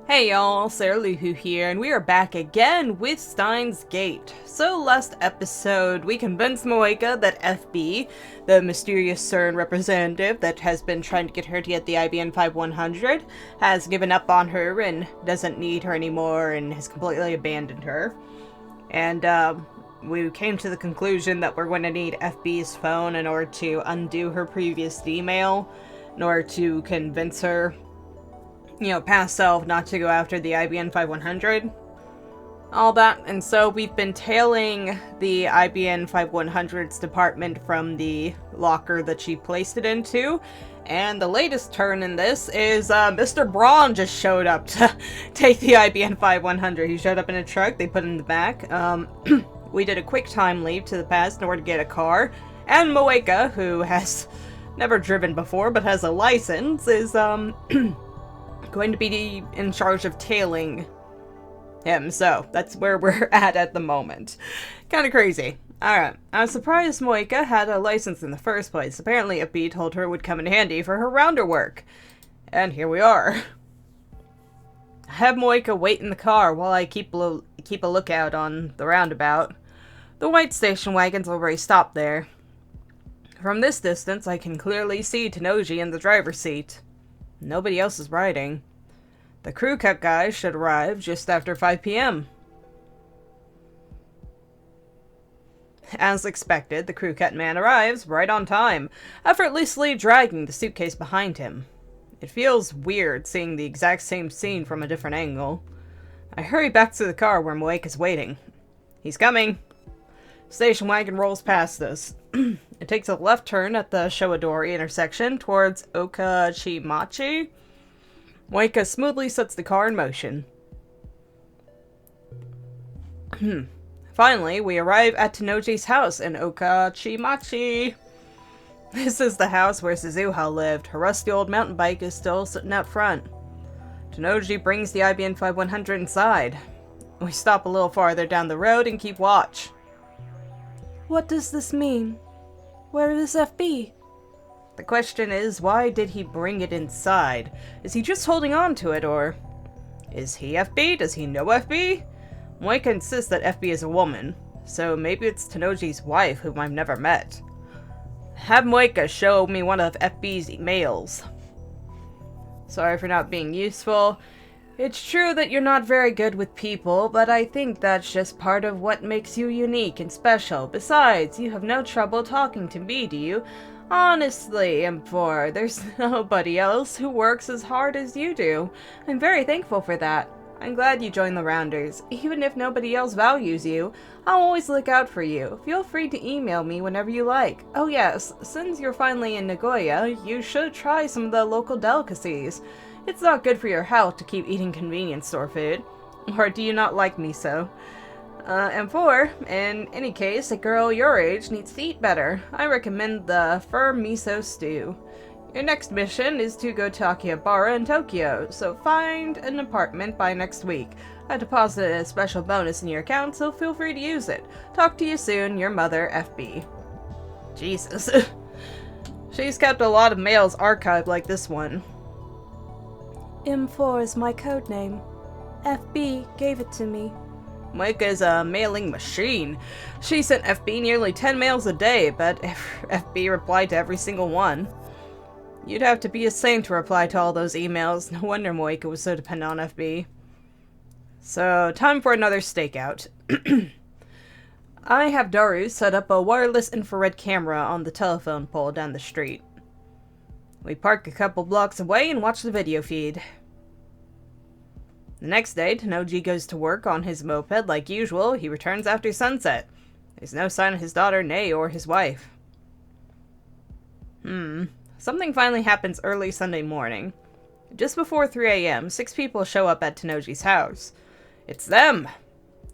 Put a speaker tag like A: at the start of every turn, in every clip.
A: Hey y'all, Sarah Luhu here, and we are back again with Steins Gate. So last episode, we convinced Moeka that FB, the mysterious CERN representative that has been trying to get her to get the IBN 5100, has given up on her and doesn't need her anymore and has completely abandoned her. And we came to the conclusion that we're going to need FB's phone in order to undo her previous email, in order to convince her past self not to go after the IBN 5100. All that, and so we've been tailing the IBN 5100's department from the locker that she placed it into, and the latest turn in this is Mr. Braun just showed up to take the IBN 5100. He showed up in a truck, they put him in the back. We did a quick time leap to the past in order to get a car, and Moeka, who has never driven before but has a license, is going to be in charge of tailing him, so that's where we're at the moment. Kind of crazy. Alright, I was surprised Moeka had a license in the first place. Apparently FB told her it would come in handy for her rounder work. And here we are. I have Moeka wait in the car while I keep a lookout on the roundabout. The white station wagon's already stopped there. From this distance, I can clearly see Tenoji in the driver's seat. Nobody else is riding. The crew cut guys should arrive just after 5 p.m. As expected, the crew cut man arrives right on time, effortlessly dragging the suitcase behind him. It feels weird seeing the exact same scene from a different angle. I hurry back to the car where Moeka is waiting. He's coming. Station wagon rolls past us. It takes a left turn at the Showadori intersection towards Okachimachi. Moeka smoothly sets the car in motion. Finally, we arrive at Tenoji's house in Okachimachi. This is the house where Suzuha lived. Her rusty old mountain bike is still sitting out front. Tenoji brings the IBN 5100 inside. We stop a little farther down the road and keep watch.
B: What does this mean? Where is FB?
A: The question is, why did he bring it inside? Is he just holding on to it, or is he FB? Does he know FB? Moeka insists that FB is a woman, so maybe it's Tenoji's wife, whom I've never met. Have Moeka show me one of FB's emails. Sorry for not being useful. It's true that you're not very good with people, but I think that's just part of what makes you unique and special. Besides, you have no trouble talking to me, do you? Honestly, M4, there's nobody else who works as hard as you do. I'm very thankful for that. I'm glad you joined the Rounders. Even if nobody else values you, I'll always look out for you. Feel free to email me whenever you like. Oh yes, since you're finally in Nagoya, you should try some of the local delicacies. It's not good for your health to keep eating convenience store food. Or do you not like miso? M4, in any case, a girl your age needs to eat better. I recommend the firm miso stew. Your next mission is to go to Akihabara in Tokyo, so find an apartment by next week. I deposited a special bonus in your account, so feel free to use it. Talk to you soon, your mother, FB. Jesus. She's kept a lot of mails archived like this one.
B: M4 is my code name. FB gave it to me.
A: Moeka's a mailing machine. She sent FB nearly 10 mails a day, but FB replied to every single one. You'd have to be a saint to reply to all those emails. No wonder Moeka was so dependent on FB. So, time for another stakeout. I have Daru set up a wireless infrared camera on the telephone pole down the street. We park a couple blocks away and watch the video feed. The next day, Tenoji goes to work on his moped like usual. He returns after sunset. There's no sign of his daughter, Nei, or his wife. Something finally happens early Sunday morning. Just before 3 a.m., 6 people show up at Tenoji's house. It's them!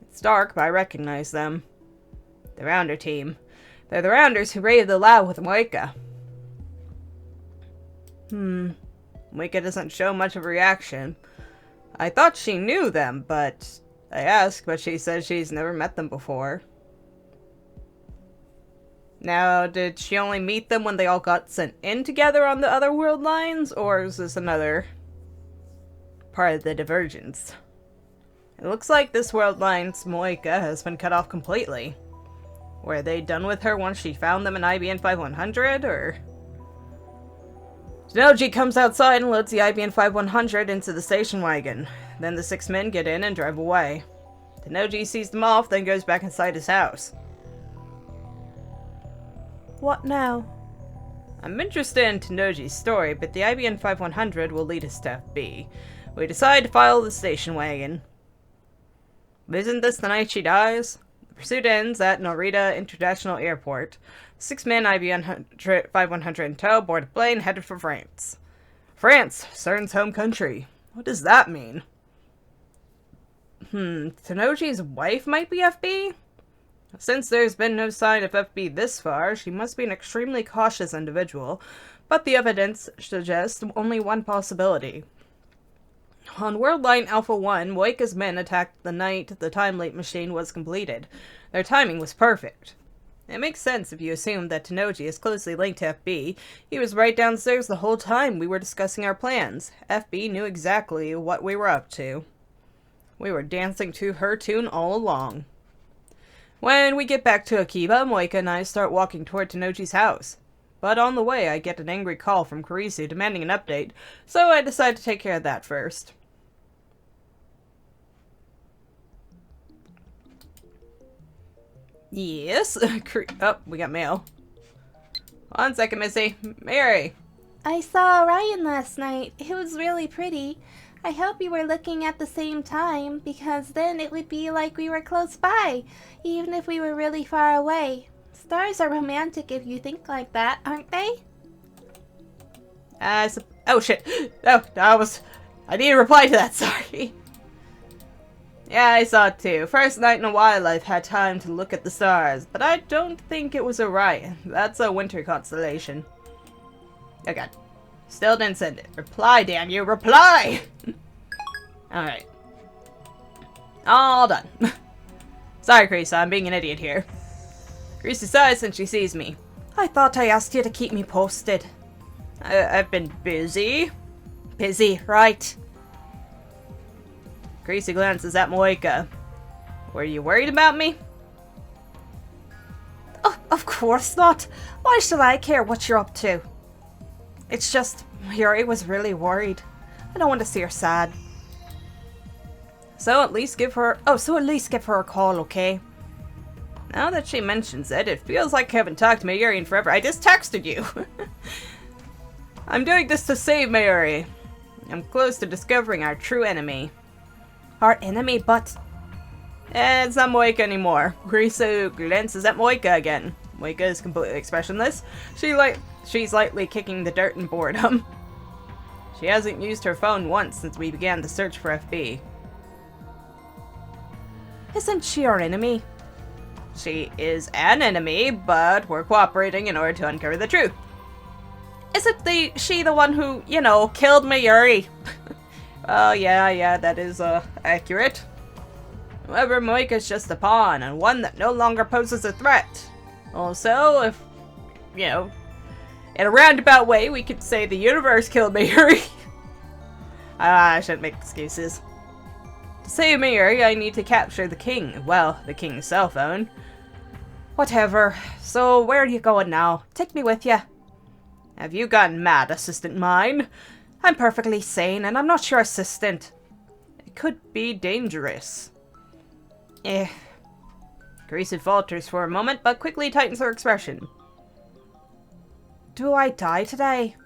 A: It's dark, but I recognize them. The Rounder team. They're the Rounders who raided the lab with Moeka. Moeka doesn't show much of a reaction. I thought she knew them, but I asked, but she says she's never met them before. Now, did she only meet them when they all got sent in together on the other world lines, or is this another part of the divergence. It looks like this world line's Moika has been cut off completely. Were they done with her once she found them in IBN 5100, or... Tenoji comes outside and loads the IBN 5100 into the station wagon. Then the 6 men get in and drive away. Tenoji sees them off, then goes back inside his house.
B: What now?
A: I'm interested in Tenoji's story, but the IBN 5100 will lead us to FB. We decide to follow the station wagon. But isn't this the night she dies? The pursuit ends at Narita International Airport. 6 men IBN 5100 in tow board a plane headed for France. France, CERN's home country. What does that mean? Tenoji's wife might be FB? Since there's been no sign of FB this far, she must be an extremely cautious individual, but the evidence suggests only one possibility. On Worldline Alpha 1, Moika's men attacked the night the time leap machine was completed. Their timing was perfect. It makes sense if you assume that Tenoji is closely linked to FB. He was right downstairs the whole time we were discussing our plans. FB knew exactly what we were up to. We were dancing to her tune all along. When we get back to Akiba, Moika and I start walking toward Tenoji's house. But on the way, I get an angry call from Kurisu demanding an update, so I decide to take care of that first. Yes? Oh, we got mail. 1 second, Missy. Mary.
B: I saw Orion last night. It was really pretty. I hope you were looking at the same time, because then it would be like we were close by, even if we were really far away. Stars are romantic if you think like that, aren't they?
A: Oh shit. Oh, I need to reply to that, sorry. Yeah, I saw it too. First night in a while I've had time to look at the stars, but I don't think it was Orion. That's a winter constellation. Oh god. Still didn't send it. Reply, damn you, reply! Alright. All done. Sorry, Krisa, I'm being an idiot here. Krisa sighs and she sees me.
B: I thought I asked you to keep me posted.
A: I've been busy.
B: Busy, right.
A: Krisa glances at Moika. Were you worried about me?
B: Oh, of course not. Why should I care what you're up to? It's just, Yuri was really worried. I don't want to see her sad.
A: So at least give her
B: a call, okay?
A: Now that she mentions it, it feels like I haven't talked to Mayuri in forever. I just texted you. I'm doing this to save Mayuri. I'm close to discovering our true enemy.
B: Our enemy, but...
A: It's not Moika anymore. Kurisu glances at Moika again. Moika is completely expressionless. She's lightly kicking the dirt in boredom. She hasn't used her phone once since we began the search for FB.
B: Isn't she our enemy?
A: She is an enemy, but we're cooperating in order to uncover the truth.
B: Isn't she the one who, killed Mayuri?
A: Oh, yeah, that is, accurate. However, Moika's just a pawn, and one that no longer poses a threat. Also, if, in a roundabout way, we could say the universe killed Mayuri. I shouldn't make excuses. To save Mayuri, I need to capture the king. Well, the king's cell phone.
B: Whatever. So, where are you going now? Take me with you.
A: Have you gotten mad, assistant mine?
B: I'm perfectly sane, and I'm not your assistant.
A: It could be dangerous. Kurisu falters for a moment, but quickly tightens her expression.
B: Do I die today?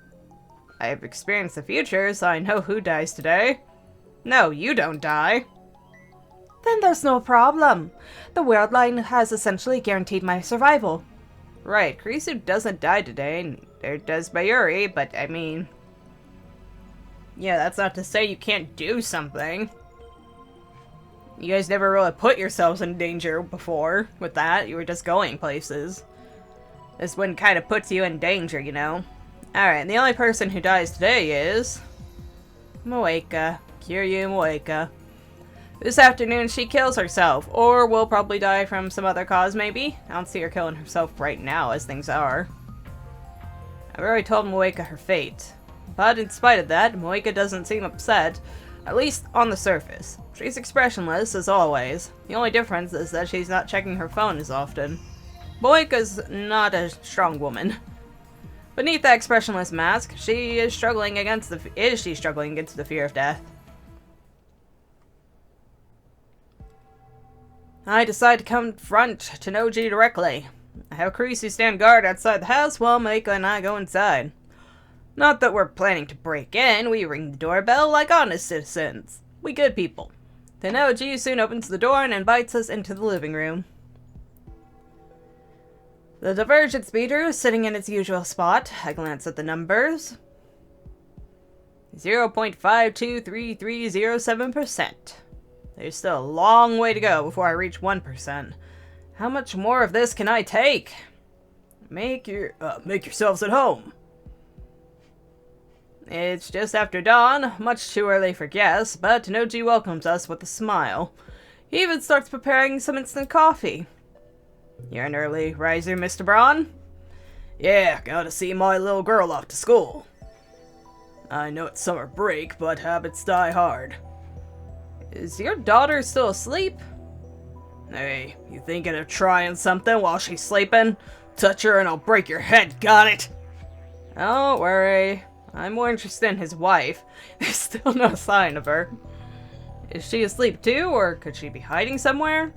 A: I have experienced the future, so I know who dies today. No, you don't die.
B: Then there's no problem. The world line has essentially guaranteed my survival.
A: Right, Kurisu doesn't die today, neither does Mayuri, but I mean... Yeah, that's not to say you can't do something. You guys never really put yourselves in danger before with that. You were just going places. This one kind of puts you in danger, Alright, and the only person who dies today is... Moika. Kiryu Moika. This afternoon she kills herself, or will probably die from some other cause maybe. I don't see her killing herself right now as things are. I've already told Moika her fate. But in spite of that, Moika doesn't seem upset. At least on the surface. She's expressionless, as always. The only difference is that she's not checking her phone as often. Moika's not a strong woman. Beneath that expressionless mask, she is struggling against the fear of death. I decide to confront Tanoji directly. I have Kurisu stand guard outside the house while Moika and I go inside. Not that we're planning to break in, we ring the doorbell like honest citizens. We good people. Tanoji soon opens the door and invites us into the living room. The divergence meter is sitting in its usual spot. I glance at the numbers. 0.523307%. There's still a long way to go before I reach 1%. How much more of this can I take? Make yourselves at home. It's just after dawn, much too early for guests, but Tanoji welcomes us with a smile. He even starts preparing some instant coffee. You're an early riser, Mr. Braun? Yeah, gotta see my little girl off to school. I know it's summer break, but habits die hard. Is your daughter still asleep? Hey, you thinking of trying something while she's sleeping? Touch her and I'll break your head, got it? Don't worry. I'm more interested in his wife. There's still no sign of her. Is she asleep too, or could she be hiding somewhere?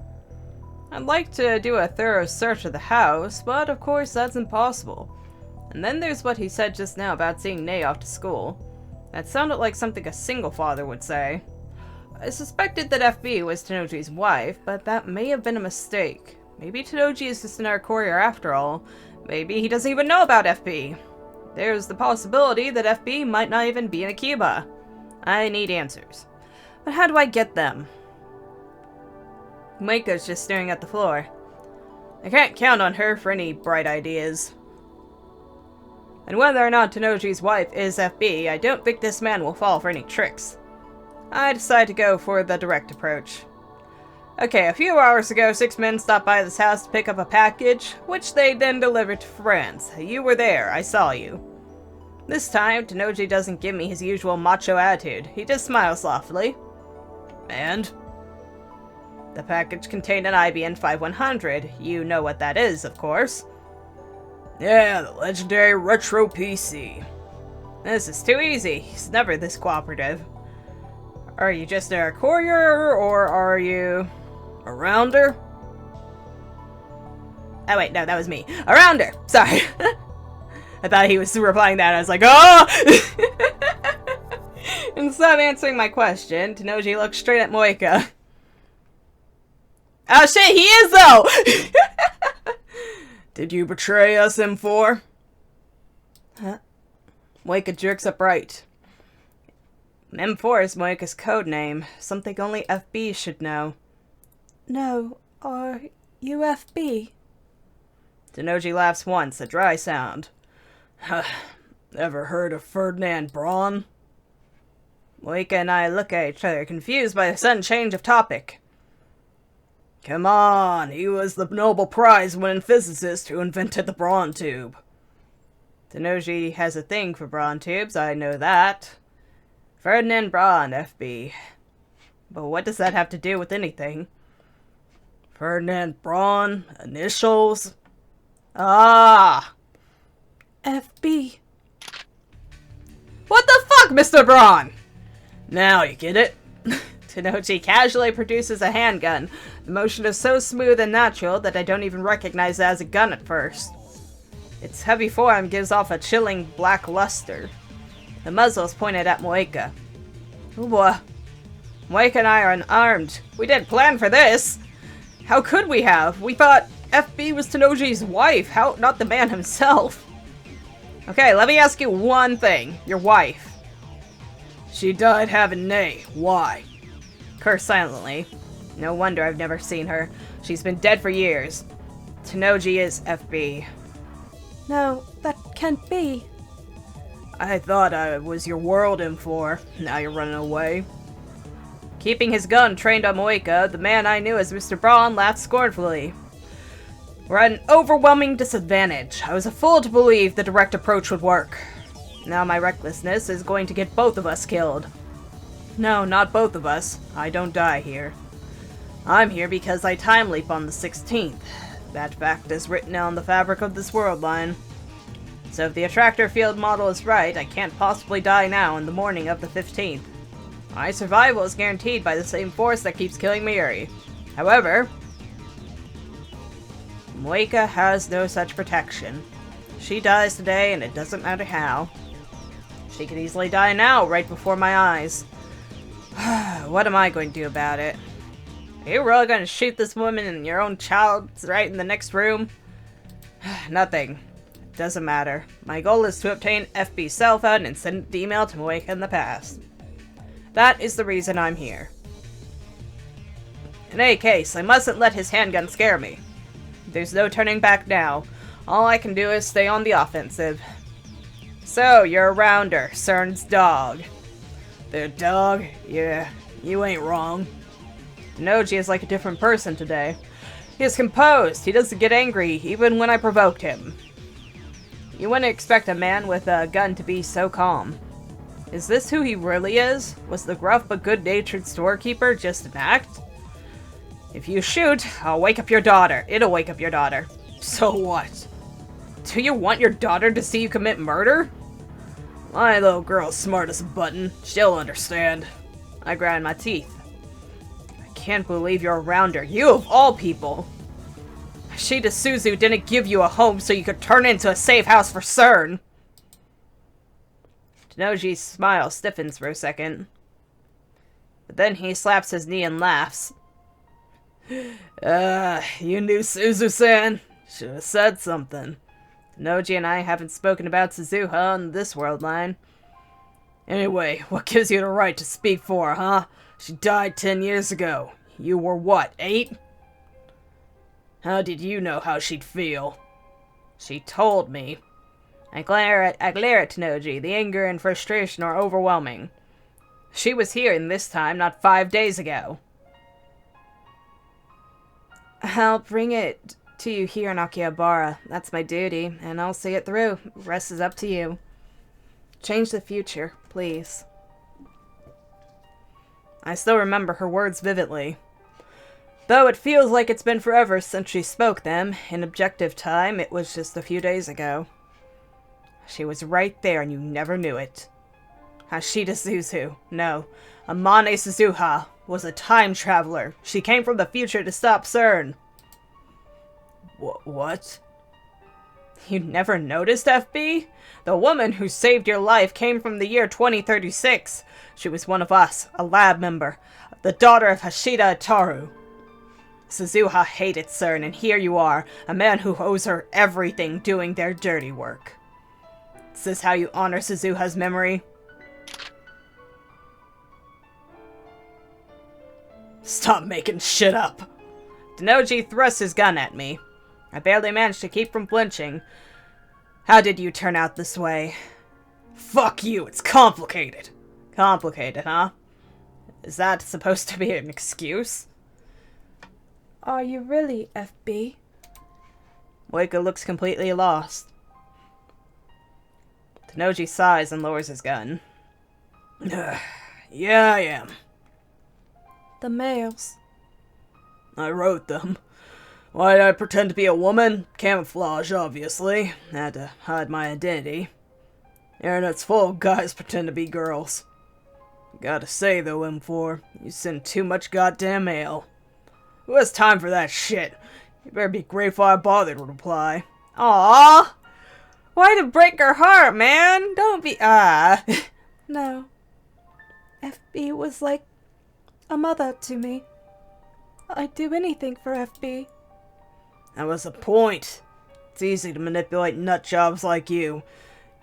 A: I'd like to do a thorough search of the house, but of course that's impossible. And then there's what he said just now about seeing Nay off to school. That sounded like something a single father would say. I suspected that FB was Tanoji's wife, but that may have been a mistake. Maybe Tanoji is just another courier after all. Maybe he doesn't even know about FB. There's the possibility that FB might not even be in Akiba. I need answers. But how do I get them? Moika's just staring at the floor. I can't count on her for any bright ideas. And whether or not Tanoji's wife is FB, I don't think this man will fall for any tricks. I decide to go for the direct approach. Okay, a few hours ago, 6 men stopped by this house to pick up a package, which they then delivered to friends. You were there, I saw you. This time, Tanoji doesn't give me his usual macho attitude. He just smiles softly. And? The package contained an IBM 5100. You know what that is, of course. Yeah, the legendary retro PC. This is too easy. He's never this cooperative. Are you just a courier, or are you a rounder? Oh wait, no, that was me. A rounder! Sorry. I thought he was replying that, I was like, oh! Instead of answering my question, Tanoji looked straight at Moika. Oh shit, he is though! Did you betray us, M4? Huh? Moika jerks upright. M4 is Moika's code name, something only FB should know. No, are you FB? Tanoji laughs once, a dry sound. Ever heard of Ferdinand Braun? Moika and I look at each other, confused by the sudden change of topic. Come on, he was the Nobel Prize-winning physicist who invented the Braun tube. Tanoji has a thing for Braun tubes, I know that. Ferdinand Braun, FB. But what does that have to do with anything? Ferdinand Braun, initials? Ah! FB. What the fuck, Mr. Braun? Now you get it? Tanoji casually produces a handgun. The motion is so smooth and natural that I don't even recognize it as a gun at first. Its heavy form gives off a chilling black luster. The muzzle is pointed at Moika. Oh boy. Moika and I are unarmed. We didn't plan for this. How could we have? We thought FB was Tanoji's wife, how not the man himself. Okay, let me ask you one thing. Your wife. She died having Nay. Why? Curse silently. No wonder I've never seen her. She's been dead for years. Tanoji is FB. No, that can't be. I thought I was your world M4. Now you're running away. Keeping his gun trained on Moika, the man I knew as Mr. Braun laughed scornfully. We're at an overwhelming disadvantage. I was a fool to believe the direct approach would work. Now my recklessness is going to get both of us killed. No, not both of us. I don't die here. I'm here because I time leap on the 16th. That fact is written on the fabric of this world line. So if the attractor field model is right, I can't possibly die now in the morning of the 15th. My survival is guaranteed by the same force that keeps killing Miuri. However, Moika has no such protection. She dies today, and it doesn't matter how. She could easily die now, right before my eyes. What am I going to do about it? Are you really going to shoot this woman and your own child right in the next room? Nothing. Doesn't matter. My goal is to obtain FB's cell phone and send the email to Moika in the past. That is the reason I'm here. In any case, I mustn't let his handgun scare me. There's no turning back now. All I can do is stay on the offensive. So, you're a rounder, CERN's dog. The dog? Yeah, you ain't wrong. Noji is like a different person today. He is composed. He doesn't get angry, even when I provoked him. You wouldn't expect a man with a gun to be so calm. Is this who he really is? Was the gruff but good-natured storekeeper just an act? If you shoot, I'll wake up your daughter. It'll wake up your daughter. So what? Do you want your daughter to see you commit murder? My little girl's smart as a button. She'll understand. I grind my teeth. I can't believe you're a rounder. You of all people. Shida Suzu didn't give you a home so you could turn into a safe house for CERN. Tenoji's smile stiffens for a second. But then he slaps his knee and laughs. You knew Suzu-san. Should have said something. Tenoji and I haven't spoken about Suzuha on this world line. Anyway, what gives you the right to speak for her, huh? She died 10 years ago. You were what, 8? How did you know how she'd feel? She told me. I glare at Tenoji. The anger and frustration are overwhelming. She was here in this time, not 5 days ago. I'll bring it to you here in Akihabara. That's my duty, and I'll see it through. Rest is up to you. Change the future, please. I still remember her words vividly. Though it feels like it's been forever since she spoke them, in objective time, it was just a few days ago. She was right there and you never knew it. Hashida Suzu, no, Amane Suzuha, was a time traveler. She came from the future to stop CERN. What? You never noticed, FB? The woman who saved your life came from the year 2036. She was one of us, a lab member, the daughter of Hashida Ataru. Suzuha hated CERN, and here you are, a man who owes her everything doing their dirty work. Is this how you honor Suzuha's memory? Stop making shit up. Tenoji thrusts his gun at me. I barely managed to keep from flinching. How did you turn out this way? Fuck you, it's complicated. Complicated, huh? Is that supposed to be an excuse? Are you really, FB? Moika looks completely lost. Tenoji sighs and lowers his gun. Yeah, I am. The mails. I wrote them. Why did I pretend to be a woman? Camouflage, obviously. Had to hide my identity. Internet's full of guys pretend to be girls. Gotta say though, M4, you send too much goddamn mail. Who has time for that shit? You better be grateful I bothered to reply. Aww! Why to break her heart, man? Don't be No. FB was like a mother to me. I'd do anything for FB. That was the point. It's easy to manipulate nutjobs like you.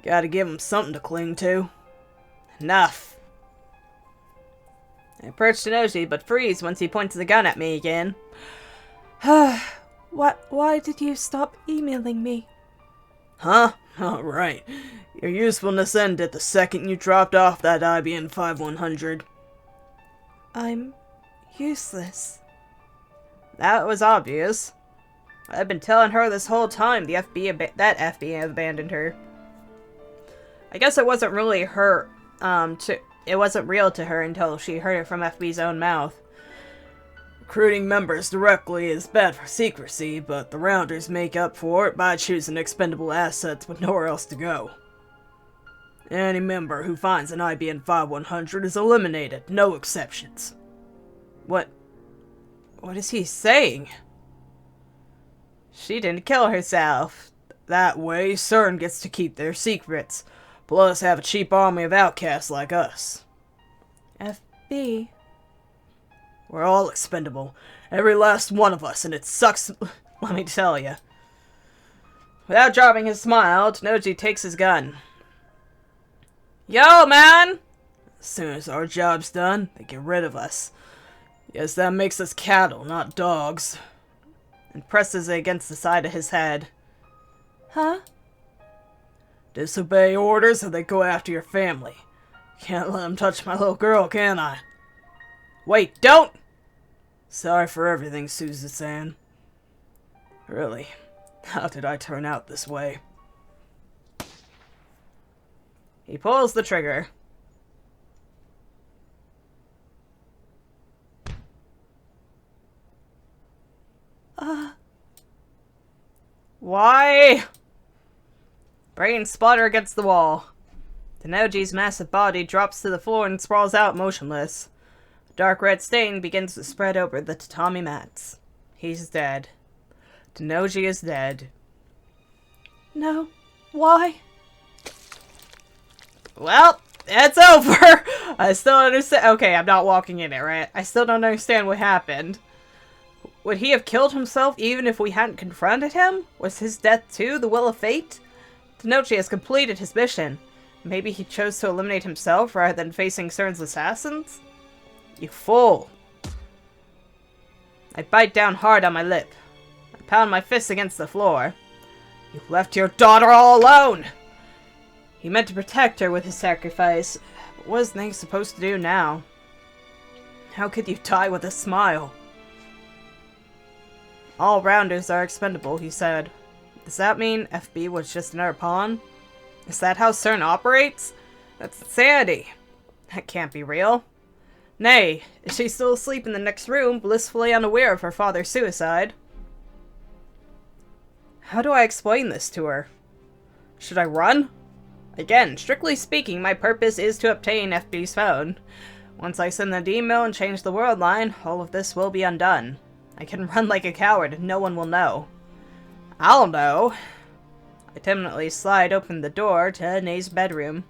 A: Gotta give them something to cling to. Enough. I approach Tenoji, but freeze once he points the gun at me again. Why did you stop emailing me? Huh? Oh, right. Your usefulness ended the second you dropped off that IBM 5100. I'm useless. That was obvious. I've been telling her this whole time that FB abandoned her. I guess it wasn't really her, it wasn't real to her until she heard it from FB's own mouth. Recruiting members directly is bad for secrecy, but the Rounders make up for it by choosing expendable assets with nowhere else to go. Any member who finds an IBN 5100 is eliminated, no exceptions. What is he saying? She didn't kill herself. That way, CERN gets to keep their secrets, plus have a cheap army of outcasts like us. FB... We're all expendable. Every last one of us, and it sucks, let me tell you. Without dropping his smile, Tanoji takes his gun. Yo, man! As soon as our job's done, they get rid of us. Guess that makes us cattle, not dogs. And presses it against the side of his head. Huh? Disobey orders or they go after your family. Can't let them touch my little girl, can I? Wait, don't! Sorry for everything, Susan-san. Really, how did I turn out this way? He pulls the trigger. Why? Brains splatter against the wall. Tanoji's massive body drops to the floor and sprawls out motionless. A dark red stain begins to spread over the tatami mats. He's dead. Tanoji is dead. No. Why? Well, it's over! I still understand. Okay, I'm not walking in it, right? I still don't understand what happened. Would he have killed himself even if we hadn't confronted him? Was his death too the will of fate? Tanoji has completed his mission. Maybe he chose to eliminate himself rather than facing CERN's assassins? You fool. I bite down hard on my lip. I pound my fist against the floor. You left your daughter all alone! He meant to protect her with his sacrifice. But what is Nate supposed to do now? How could you die with a smile? All Rounders are expendable, he said. Does that mean FB was just another pawn? Is that how CERN operates? That's insanity. That can't be real. Nay, is she still asleep in the next room, blissfully unaware of her father's suicide? How do I explain this to her? Should I run? Again, strictly speaking, my purpose is to obtain FB's phone. Once I send the email and change the world line, all of this will be undone. I can run like a coward and no one will know. I'll know. I timidly slide open the door to Nay's bedroom.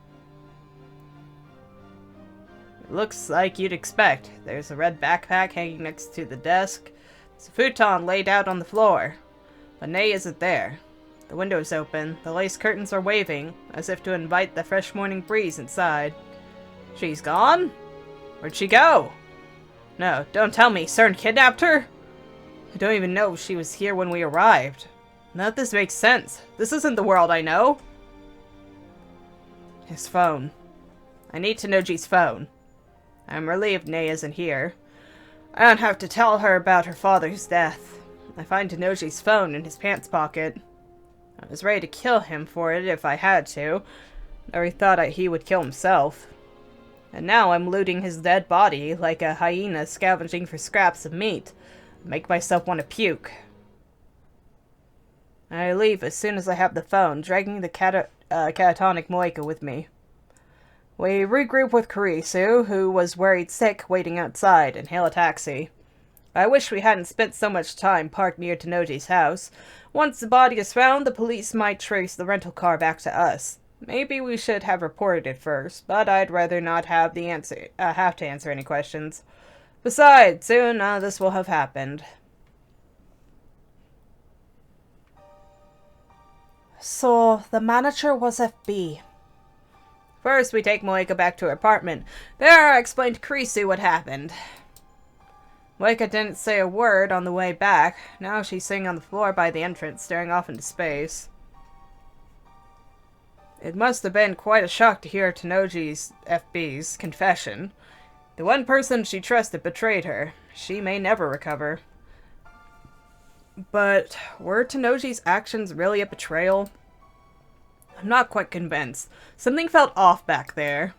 A: It looks like you'd expect. There's a red backpack hanging next to the desk. There's a futon laid out on the floor. But Nay isn't there. The window is open. The lace curtains are waving, as if to invite the fresh morning breeze inside. She's gone? Where'd she go? No, don't tell me. CERN kidnapped her? I don't even know if she was here when we arrived. None of this makes sense. This isn't the world I know. His phone. I need Tanoji's phone. I'm relieved Nay isn't here. I don't have to tell her about her father's death. I find Tanoji's phone in his pants pocket. I was ready to kill him for it if I had to. Never thought he would kill himself. And now I'm looting his dead body like a hyena scavenging for scraps of meat. Make myself want to puke. I leave as soon as I have the phone, dragging the catatonic Moika with me. We regroup with Kurisu, who was worried sick waiting outside, and hail a taxi. I wish we hadn't spent so much time parked near Tanoji's house. Once the body is found, the police might trace the rental car back to us. Maybe we should have reported it first, but I'd rather not have to answer any questions. Besides, soon this will have happened. So, the manager was FB. First, we take Moika back to her apartment. There, I explained to Kurisu what happened. Moika didn't say a word on the way back. Now she's sitting on the floor by the entrance, staring off into space. It must have been quite a shock to hear Tanoji's FB's confession. The one person she trusted betrayed her. She may never recover. But were Tanoji's actions really a betrayal? I'm not quite convinced. Something felt off back there.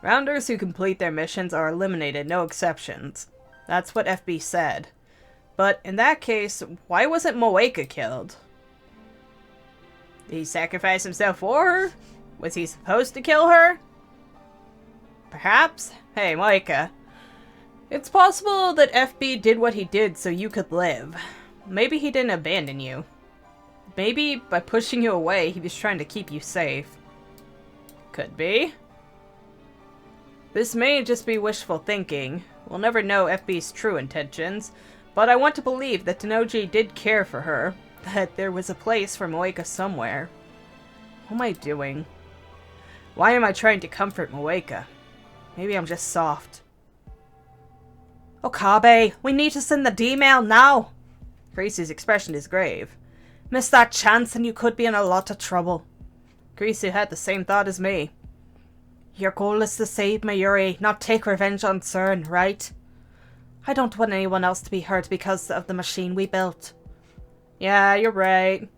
A: Rounders who complete their missions are eliminated, no exceptions. That's what FB said. But in that case, why wasn't Moeka killed? Did he sacrifice himself for her? Was he supposed to kill her? Perhaps? Hey, Moeka. It's possible that FB did what he did so you could live. Maybe he didn't abandon you. Maybe by pushing you away, he was trying to keep you safe. Could be. This may just be wishful thinking. We'll never know FB's true intentions, but I want to believe that Tenoji did care for her, that there was a place for Moeka somewhere. What am I doing? Why am I trying to comfort Moeka? Maybe I'm just soft. Okabe, we need to send the D-mail now! Creasy's expression is grave. Miss that chance and you could be in a lot of trouble. Creasy had the same thought as me. Your goal is to save Mayuri, not take revenge on CERN, right? I don't want anyone else to be hurt because of the machine we built. Yeah, you're right.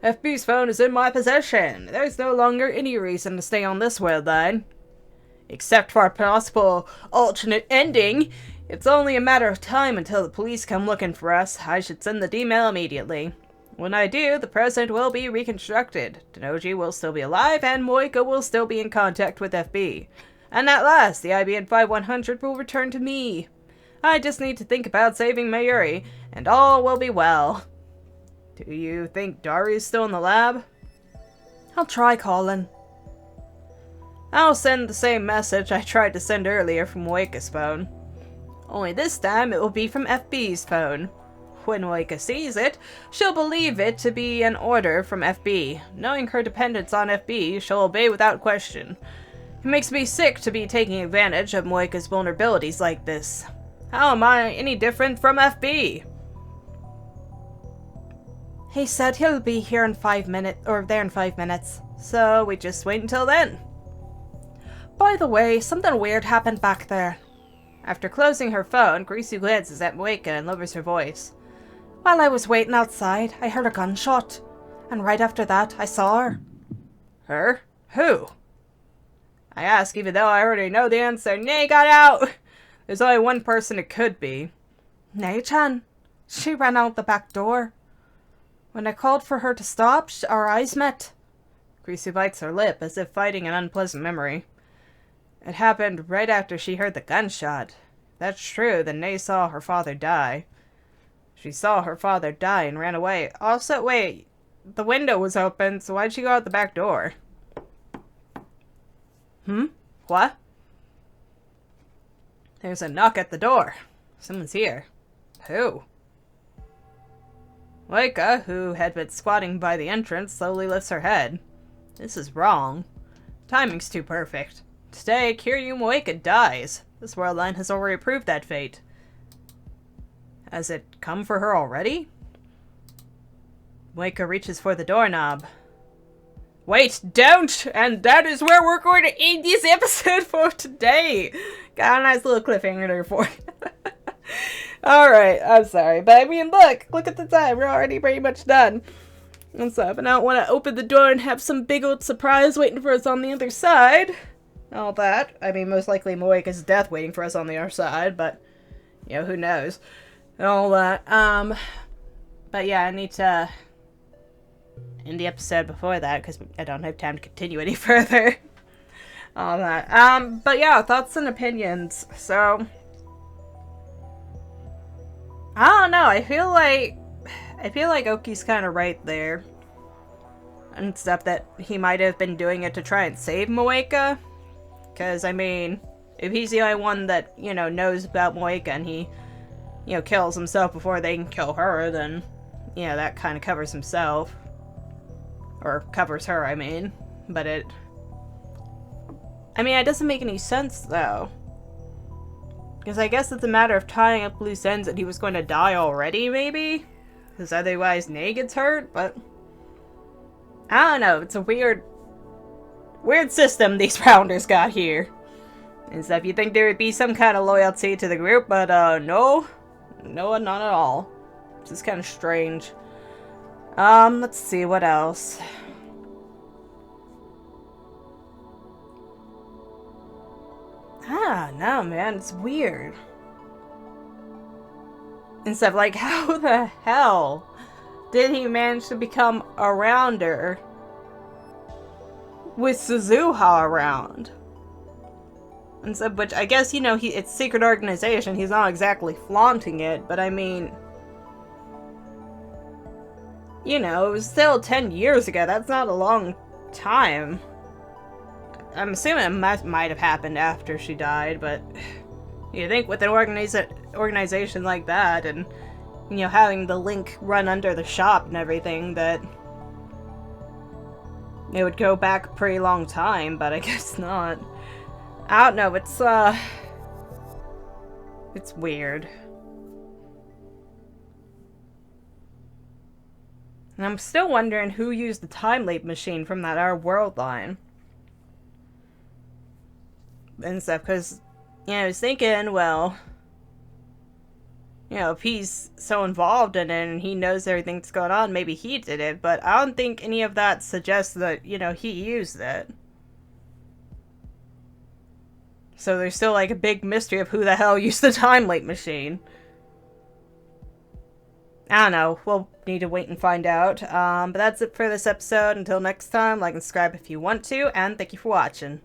A: FB's phone is in my possession. There's no longer any reason to stay on this world line. Except for a possible alternate ending. It's only a matter of time until the police come looking for us. I should send the D-mail immediately. When I do, the present will be reconstructed. Tenoji will still be alive, and Moeka will still be in contact with FB. And at last, the IBN 5100 will return to me. I just need to think about saving Mayuri, and all will be well. Do you think Daru's still in the lab? I'll try calling. I'll send the same message I tried to send earlier from Moeka's phone. Only this time it will be from FB's phone. When Moeka sees it, she'll believe it to be an order from FB. Knowing her dependence on FB, she'll obey without question. It makes me sick to be taking advantage of Moeka's vulnerabilities like this. How am I any different from FB? He said he'll be here in 5 minutes, or there in 5 minutes. So we just wait until then. By the way, something weird happened back there. After closing her phone, Creasy glances at Moeka and lowers her voice. While I was waiting outside, I heard a gunshot. And right after that, I saw her. Her? Who? I ask even though I already know the answer. Nay got out! There's only one person it could be. Nei-chan. She ran out the back door. When I called for her to stop, our eyes met. Creasy bites her lip as if fighting an unpleasant memory. It happened right after she heard the gunshot. If that's true, then Nei saw her father die. She saw her father die and ran away. Also, wait, the window was open, so why'd she go out the back door? What? There's a knock at the door. Someone's here. Who? Moeka, who had been squatting by the entrance, slowly lifts her head. This is wrong. Timing's too perfect. Today, Kiryu Moeka dies. This world line has already approved that fate. Has it come for her already? Moeka reaches for the doorknob. Wait, don't! And that is where we're going to end this episode for today. Got a nice little cliffhanger there for you. Alright, I'm sorry. But I mean, look at the time. We're already pretty much done. And stuff. And I don't want to open the door and have some big old surprise waiting for us on the other side. All that. I mean, most likely Moeka's death waiting for us on the other side, but, you know, who knows. And all that. But yeah, I need to end the episode before that, because I don't have time to continue any further. All that. But yeah, thoughts and opinions. So, I don't know, I feel like Oki's kind of right there. And stuff that he might have been doing it to try and save Moeka. Because, I mean, if he's the only one that, you know, knows about Moeka and he, you know, kills himself before they can kill her, then, you know, that kind of covers himself. Or covers her, I mean. But it doesn't make any sense, though. Because I guess it's a matter of tying up loose ends that he was going to die already, maybe? Because otherwise Nei gets hurt, but I don't know, it's a weird system these rounders got here. And stuff, you'd think there would be some kind of loyalty to the group, but no, not at all. It's just kind of strange. Let's see, what else? Ah, no, man, it's weird. And stuff like, how the hell did he manage to become a rounder with Suzuha around? And so, which I guess, you know, it's secret organization. He's not exactly flaunting it, but I mean, you know, it was still 10 years ago. That's not a long time. I'm assuming it might have happened after she died, but you think with an organization like that, and, you know, having the link run under the shop and everything, that it would go back a pretty long time, but I guess not. I don't know, it's weird. And I'm still wondering who used the time leap machine from that Our World line. And stuff, because, you know, I was thinking, well, you know, if he's so involved in it and he knows everything that's going on, maybe he did it, but I don't think any of that suggests that, you know, he used it. So there's still, like, a big mystery of who the hell used the time leap machine. I don't know. We'll need to wait and find out. But that's it for this episode. Until next time, like and subscribe if you want to, and thank you for watching.